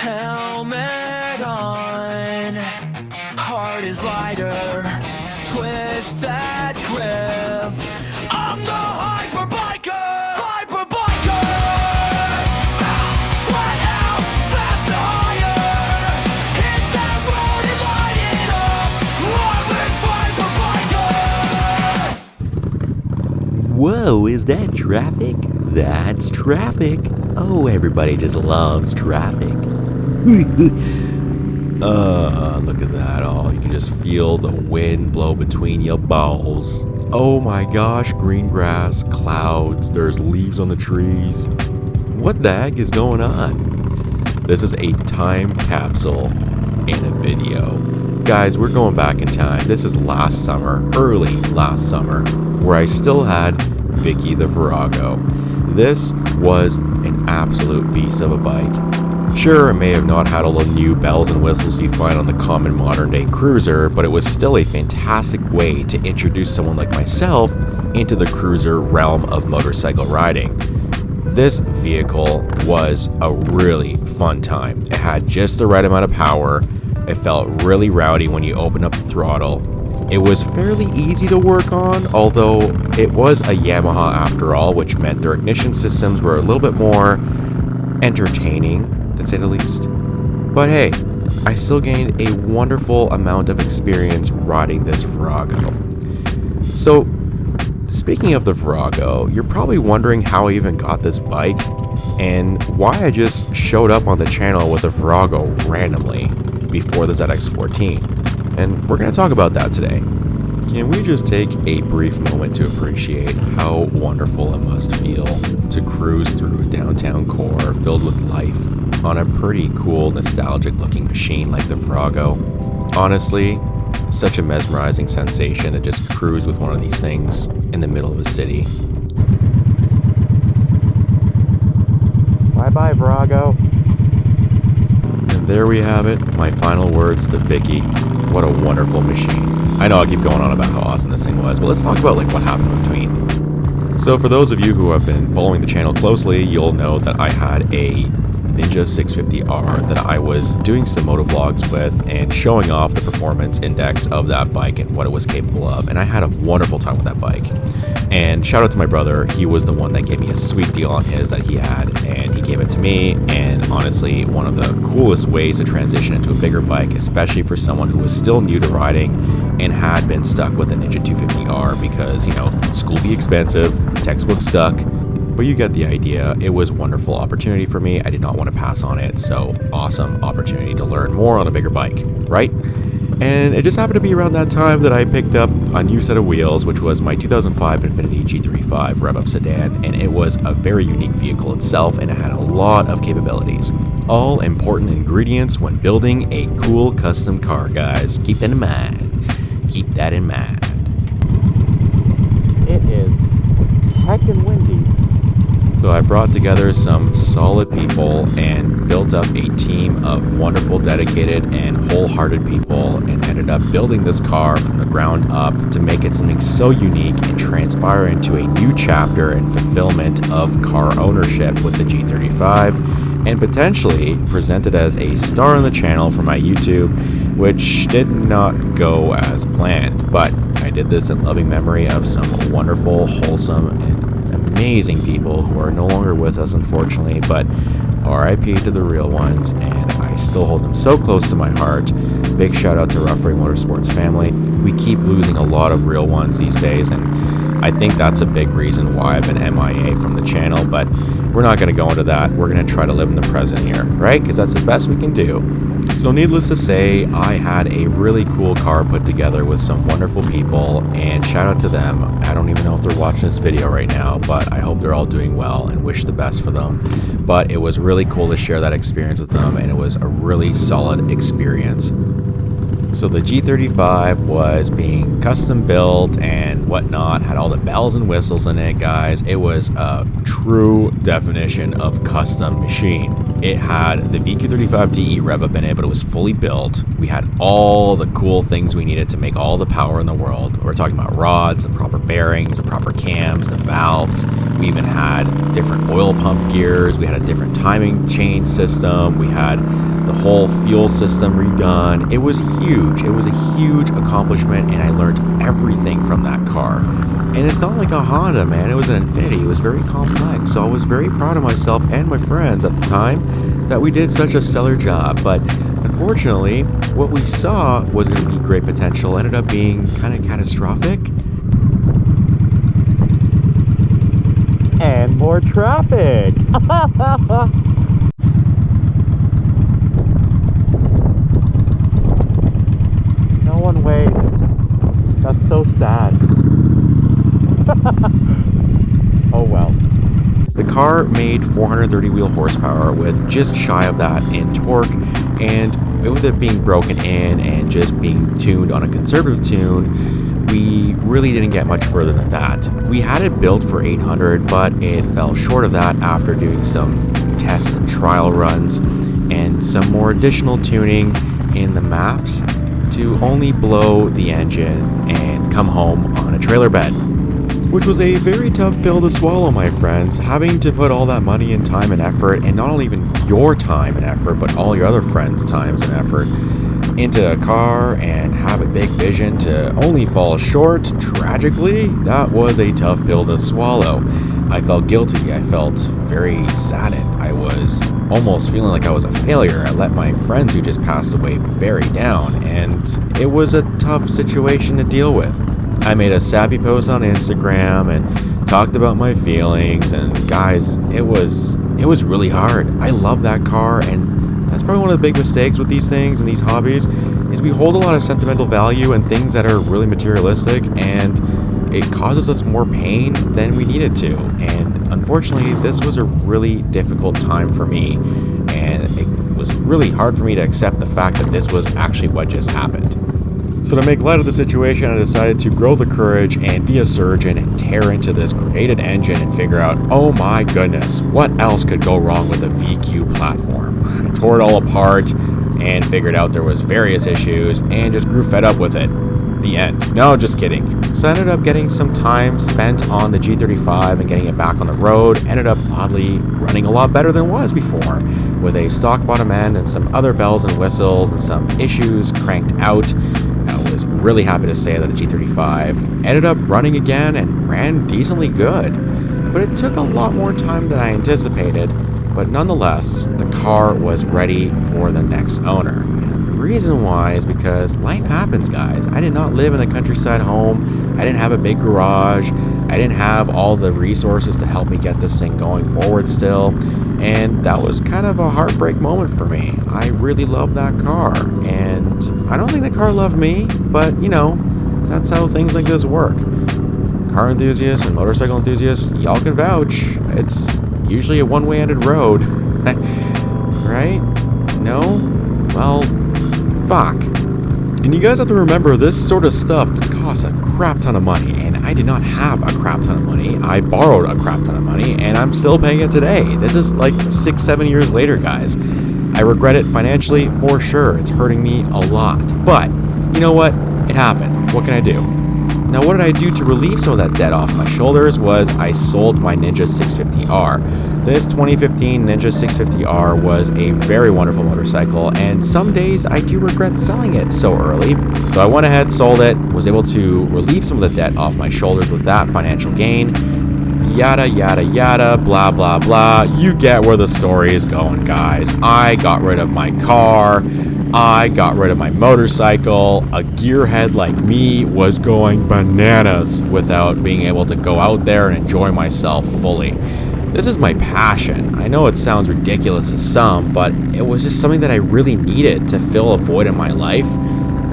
Helmet on, heart is lighter, twist that grip. I'm the HyperBiker, HyperBiker. Flat out, fast and higher, hit that road and light it up. Live with HyperBiker. Whoa, is that traffic? That's traffic. Oh, everybody just loves traffic. Look at that. Oh, you can just feel the wind blow between your balls. Oh my gosh, green grass, clouds, there's leaves on the trees. What the heck is going on? This is a time capsule in a video. Guys, we're going back in time. This is last summer, early last summer, where I still had Vicky the Virago. This was an absolute beast of a bike. Sure, it may have not had all the new bells and whistles you find on the common modern day cruiser, but it was still a fantastic way to introduce someone like myself into the cruiser realm of motorcycle riding. This vehicle was a really fun time. It had just the right amount of power. It felt really rowdy when you opened up the throttle. It was fairly easy to work on, although it was a Yamaha after all, which meant their ignition systems were a little bit more entertaining, to say the least. But hey, I still gained a wonderful amount of experience riding this Virago. So, speaking of the Virago, you're probably wondering how I even got this bike and why I just showed up on the channel with a Virago randomly before the ZX14. And we're going to talk about that today. Can we just take a brief moment to appreciate how wonderful it must feel to cruise through downtown core filled with life on a pretty cool, nostalgic looking machine like the Virago? Honestly, such a mesmerizing sensation to just cruise with one of these things in the middle of a city. Bye bye, Virago. And there we have it, my final words to Vicky. What a wonderful machine. I know I keep going on about how awesome this thing was, but let's talk about what happened in between. So for those of you who have been following the channel closely, you'll know that I had a Ninja 650R that I was doing some motovlogs with and showing off the performance index of that bike and what it was capable of. And I had a wonderful time with that bike. And shout out to my brother, he was the one that gave me a sweet deal on his that he had, and he gave it to me. And honestly, one of the coolest ways to transition into a bigger bike, especially for someone who was still new to riding and had been stuck with a Ninja 250R because, you know, school be expensive, textbooks suck, but you get the idea. It was a wonderful opportunity for me. I did not want to pass on it, so awesome opportunity to learn more on a bigger bike, right? And it just happened to be around that time that I picked up a new set of wheels, which was my 2005 Infiniti G35 rev-up sedan, and it was a very unique vehicle itself, and it had a lot of capabilities. All important ingredients when building a cool custom car, guys. Keep that in mind. Keep that in mind. It is heckin' windy. So I brought together some solid people and built up a team of wonderful, dedicated, and wholehearted people and ended up building this car from the ground up to make it something so unique and transpire into a new chapter and fulfillment of car ownership with the G35 and potentially present it as a star on the channel for my YouTube, which did not go as planned, but I did this in loving memory of some wonderful, wholesome, and amazing people who are no longer with us, unfortunately, but RIP to the real ones, and I still hold them so close to my heart. Big shout out to Rough Ray Motorsports family. We keep losing a lot of real ones these days, and I think that's a big reason why I've been MIA from the channel, but we're not going to go into that. We're going to try to live in the present here, right? Because that's the best we can do. So needless to say, I had a really cool car put together with some wonderful people, and shout out to them. I don't even know if they're watching this video right now, but I hope they're all doing well and wish the best for them. But it was really cool to share that experience with them, and it was a really solid experience. So the G35 was being custom built and whatnot, had all the bells and whistles in it, guys. It was a true definition of custom machine. It had the VQ35DE rev-up in it, but it was fully built. We had all the cool things we needed to make all the power in the world. We're talking about rods, the proper bearings, the proper cams, the valves. We even had different oil pump gears. We had a different timing chain system. We had the whole fuel system redone. It was huge. It was a huge accomplishment, and I learned everything from that car. And it's not like a Honda, man. It was an Infiniti. It was very complex. So I was very proud of myself and my friends at the time that we did such a stellar job. But unfortunately, what we saw was going to be great potential ended up being kind of catastrophic. And more traffic. No one waves. That's so sad. Oh well. The car made 430 wheel horsepower with just shy of that in torque, and with it being broken in and just being tuned on a conservative tune, we really didn't get much further than that. We had it built for 800, but it fell short of that after doing some test and trial runs and some more additional tuning in the maps to only blow the engine and come home on a trailer bed. Which was a very tough pill to swallow, my friends, having to put all that money and time and effort, and not only even your time and effort, but all your other friends' times and effort, into a car and have a big vision to only fall short, tragically, that was a tough pill to swallow. I felt guilty, I felt very saddened, I was almost feeling like I was a failure. I let my friends who just passed away very down, and it was a tough situation to deal with. I made a sappy post on Instagram and talked about my feelings, and guys, it was really hard. I love that car, and that's probably one of the big mistakes with these things and these hobbies is we hold a lot of sentimental value in things that are really materialistic, and it causes us more pain than we needed to. And unfortunately, this was a really difficult time for me, and it was really hard for me to accept the fact that this was actually what just happened. So to make light of the situation, I decided to grow the courage and be a surgeon and tear into this grenaded engine and figure out, oh my goodness, what else could go wrong with a VQ platform? I tore it all apart and figured out there was various issues and just grew fed up with it. The end. No, just kidding. So I ended up getting some time spent on the G35 and getting it back on the road. Ended up oddly running a lot better than it was before, with a stock bottom end and some other bells and whistles and some issues cranked out. I was really happy to say that the G35 ended up running again and ran decently good, but it took a lot more time than I anticipated. But nonetheless, the car was ready for the next owner. And the reason why is because life happens, guys. I did not live in a countryside home. I didn't have a big garage. I didn't have all the resources to help me get this thing going forward still. And that was kind of a heartbreak moment for me. I really loved that car, and I don't think the car loved me, but you know, that's how things like this work. Car enthusiasts and motorcycle enthusiasts, y'all can vouch. It's usually a one-way-ended road, right? No? Well, fuck. And you guys have to remember, this sort of stuff costs a crap ton of money, and I did not have a crap ton of money. I borrowed a crap ton of money, and I'm still paying it today. This is like 6-7 years later, guys. I regret it financially, for sure. It's hurting me a lot. But, you know what? It happened. What can I do? Now, what did I do to relieve some of that debt off my shoulders was I sold my Ninja 650R. This 2015 Ninja 650R was a very wonderful motorcycle, and some days I do regret selling it so early. So I went ahead, sold it, was able to relieve some of the debt off my shoulders with that financial gain. Yada, yada, yada, blah, blah, blah. You get where the story is going, guys. I got rid of my car. I got rid of my motorcycle. A gearhead like me was going bananas without being able to go out there and enjoy myself fully. This is my passion. I know it sounds ridiculous to some, but it was just something that I really needed to fill a void in my life.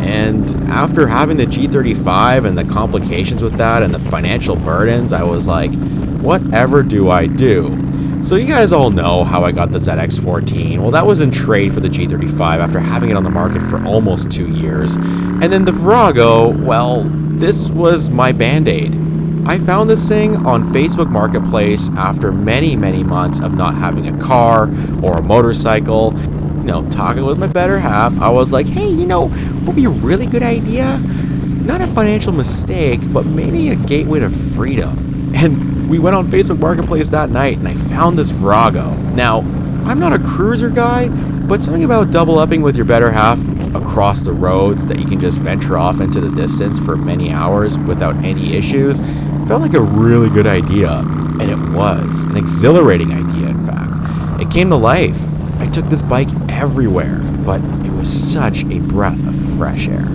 And after having the G35 and the complications with that and the financial burdens, I was like, whatever do I do? So you guys all know how I got the ZX14. Well, that was in trade for the G35 after having it on the market for almost 2 years. And then the Virago, well, this was my band-aid. I found this thing on Facebook Marketplace after many, many months of not having a car or a motorcycle. You know, talking with my better half, I was like, hey, you know, what would be a really good idea? Not a financial mistake, but maybe a gateway to freedom. And we went on Facebook Marketplace that night, and I found this Virago. Now, I'm not a cruiser guy, but something about double upping with your better half across the roads that you can just venture off into the distance for many hours without any issues felt like a really good idea. And it was an exhilarating idea, in fact. It came to life. I took this bike everywhere, but it was such a breath of fresh air.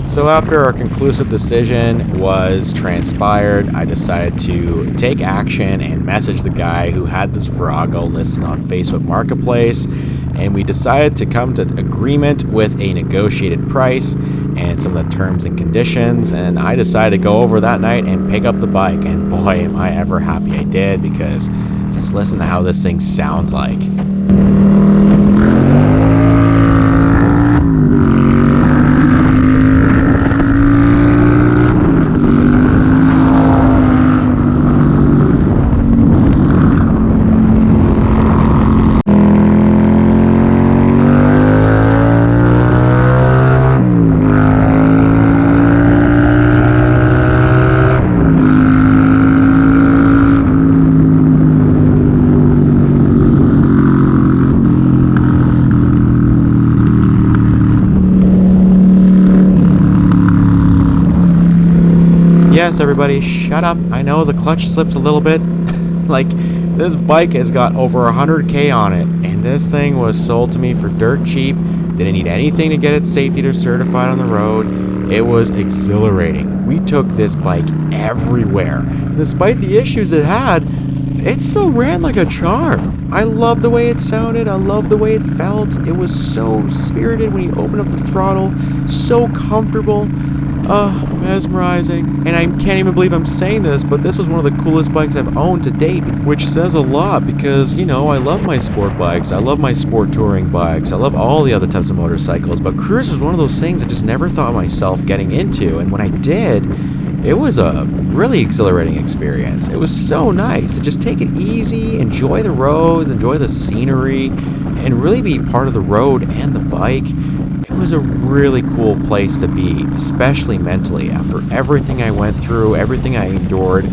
So after our conclusive decision was transpired, I decided to take action and message the guy who had this Virago listed on Facebook Marketplace, and we decided to come to agreement with a negotiated price and some of the terms and conditions, and I decided to go over that night and pick up the bike, and boy, am I ever happy I did, because just listen to how this thing sounds like. Yes, everybody, shut up. I know the clutch slipped a little bit. Like, this bike has got over 100K on it, and this thing was sold to me for dirt cheap. Didn't need anything to get its safety to certified on the road. It was exhilarating. We took this bike everywhere. And despite the issues it had, it still ran like a charm. I loved the way it sounded. I loved the way it felt. It was so spirited when you open up the throttle. So comfortable. Mesmerizing. And I can't even believe I'm saying this, but this was one of the coolest bikes I've owned to date, which says a lot because, you know, I love my sport bikes, I love my sport touring bikes, I love all the other types of motorcycles, but cruise was one of those things I just never thought myself getting into, and when I did, it was a really exhilarating experience. It was so nice to just take it easy, enjoy the roads, enjoy the scenery, and really be part of the road and the bike. It was a really cool place to be, especially mentally. After everything I went through, everything I endured,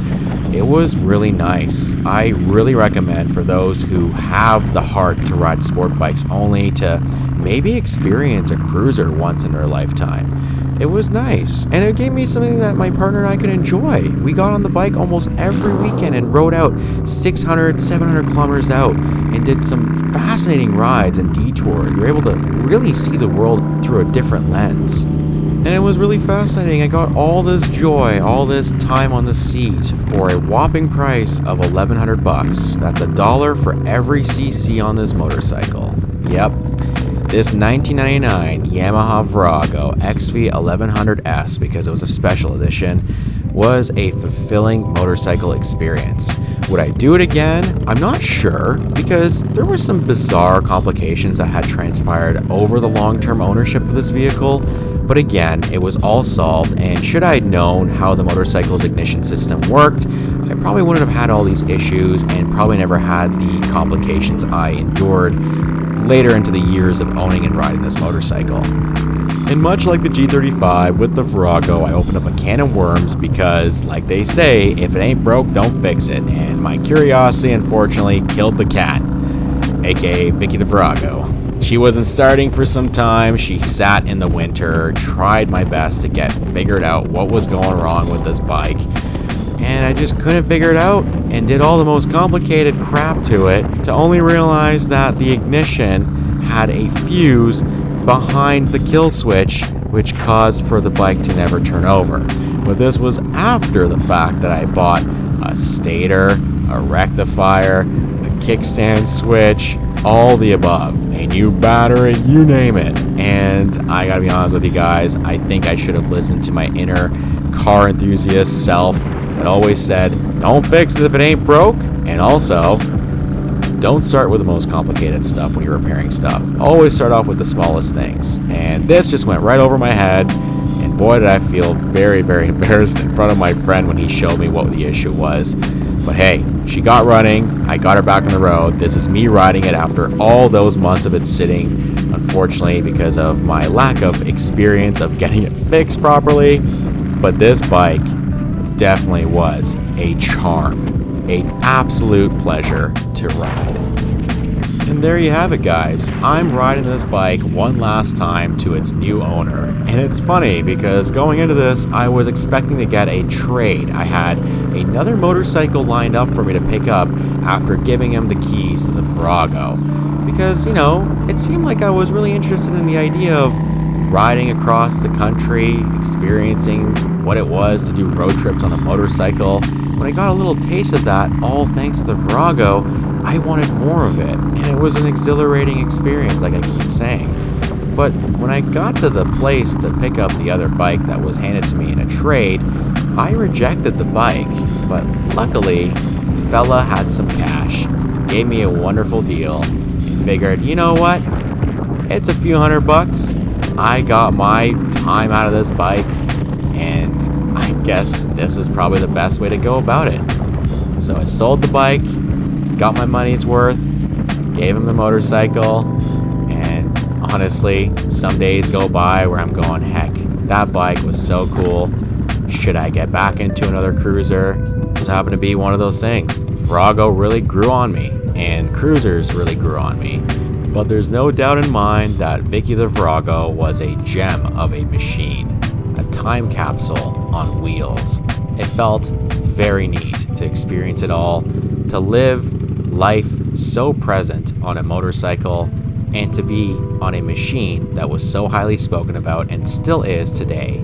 it was really nice. I really recommend for those who have the heart to ride sport bikes only to maybe experience a cruiser once in their lifetime. It was nice, and it gave me something that my partner and I could enjoy. We got on the bike almost every weekend and rode out 600, 700 kilometers out and did some fascinating rides and detours. You were able to really see the world through a different lens. And it was really fascinating. I got all this joy, all this time on the seat for a whopping price of $1,100. That's $1 for every cc on this motorcycle. Yep. This 1999 Yamaha Virago XV1100S, because it was a special edition, was a fulfilling motorcycle experience. Would I do it again? I'm not sure, because there were some bizarre complications that had transpired over the long-term ownership of this vehicle, but again, it was all solved, and should I had known how the motorcycle's ignition system worked, I probably wouldn't have had all these issues and probably never had the complications I endured later into the years of owning and riding this motorcycle. And much like the G35 with the Virago, I opened up a can of worms because, like they say, if it ain't broke, don't fix it. And my curiosity, unfortunately, killed the cat, aka Vicky the Virago. She wasn't starting for some time. She sat in the winter, tried my best to get figured out what was going wrong with this bike. And I just couldn't figure it out and did all the most complicated crap to it to only realize that the ignition had a fuse behind the kill switch, which caused for the bike to never turn over. But this was after the fact that I bought a stator, a rectifier, a kickstand switch, all the above, a new battery, you name it. And I gotta be honest with you guys, I think I should have listened to my inner car enthusiast self that always said, don't fix it if it ain't broke, and also, don't start with the most complicated stuff when you're repairing stuff. Always start off with the smallest things. And this just went right over my head, and boy did I feel very, very embarrassed in front of my friend when he showed me what the issue was. But hey, she got running, I got her back on the road. This is me riding it after all those months of it sitting, unfortunately because of my lack of experience of getting it fixed properly. But this bike definitely was a charm, an absolute pleasure to ride. And there you have it, guys. I'm riding this bike one last time to its new owner. And it's funny because going into this, I was expecting to get a trade. I had another motorcycle lined up for me to pick up after giving him the keys to the Virago. Because, you know, it seemed like I was really interested in the idea of riding across the country, experiencing what it was to do road trips on a motorcycle. When I got a little taste of that, all thanks to the Virago, I wanted more of it, and it was an exhilarating experience, like I keep saying. But when I got to the place to pick up the other bike that was handed to me in a trade, I rejected the bike, but luckily, fella had some cash, gave me a wonderful deal, and figured, you know what, it's a few $100. I got my time out of this bike, and I guess this is probably the best way to go about it. So I sold the bike, got my money's worth, gave him the motorcycle, and honestly, some days go by where I'm going, heck, that bike was so cool. Should I get back into another cruiser? Just happened to be one of those things. Virago really grew on me, and cruisers really grew on me. But there's no doubt in mind that Vicky the Virago was a gem of a machine, a time capsule on wheels. It felt very neat to experience it all, to live life so present on a motorcycle, and to be on a machine that was so highly spoken about and still is today,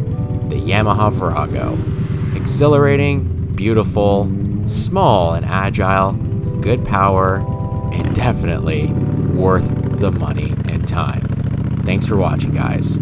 the Yamaha Virago. Exhilarating, beautiful, small and agile, good power, and definitely worth the money and time. Thanks for watching, guys.